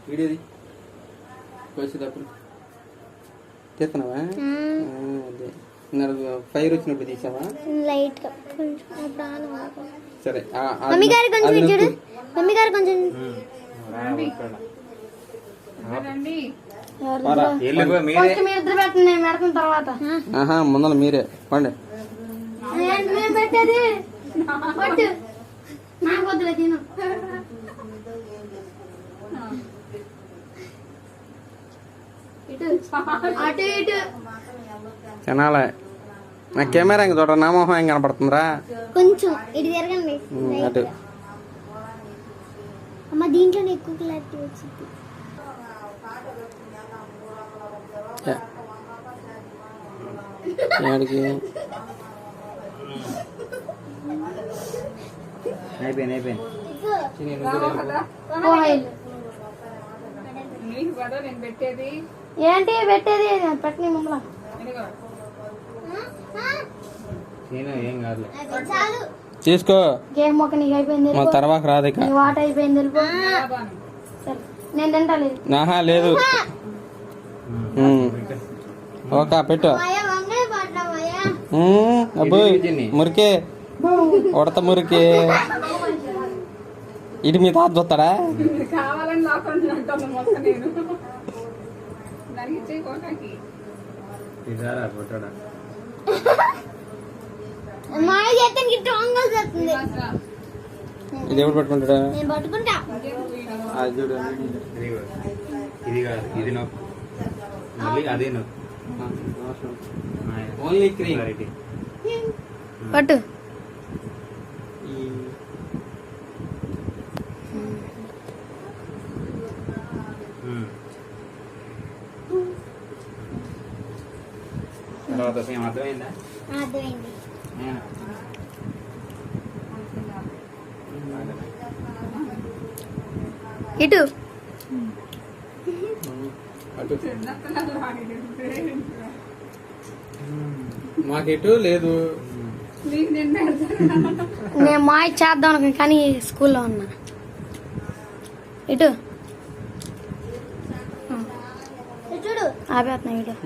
వీడియోది వచ్చేటప్పుడు తీస్తున్నావా? అదే ఫైర్ వచ్చినప్పుడు తీసావా? లైట్ గా సరే. మమ్మీ గారు కొంచెం చూడు. మమ్మీ గారు కొంచెం ముందర మీరే పండి. పెట్టేది తినాలే. నా కెమెరా ఇంక చూడ నా మొహం ఏం కనపడుతుందిరా? కొంచెం ఇటు తిరగండి. అటు అమ్మ దీంట్లోనే ఎక్కువ క్లారిటీ వచ్చింది. ఏడికి అయిపోయింది. ఏంటి పెట్టేది? పెట్టని మమ్మల్ని ఏం కాదు తీసుకో. గేమ్ ఒక నీకు అయిపోయింది. మా తర్వాత రాదు ఇక. వాట అయిపోయింది. నేను తింటలేదు. నాహా లేదు. ఓకే పెట్టు. అబ్బోయ్ మురికే ఉడత మురికే. ఇటు మీ తాత చూస్తాడా? ఇది ఎవరు పట్టుకుంటాడా? చూడు ఇది కాదు, ఇది నొక్కు, మళ్ళీ అదే నొక్కు. ఓన్లీ క్రీమ్ పట్టు. తర్వాత సేమ్ అర్థమైందా? అర్థమైంది. ఇటు మాకెటు లేదు. నేను మాయ చేద్దాం అనుకున్నా కానీ స్కూల్లో ఉన్నా. ఇటు చూడు ఆపేస్తున్నా వీడియో.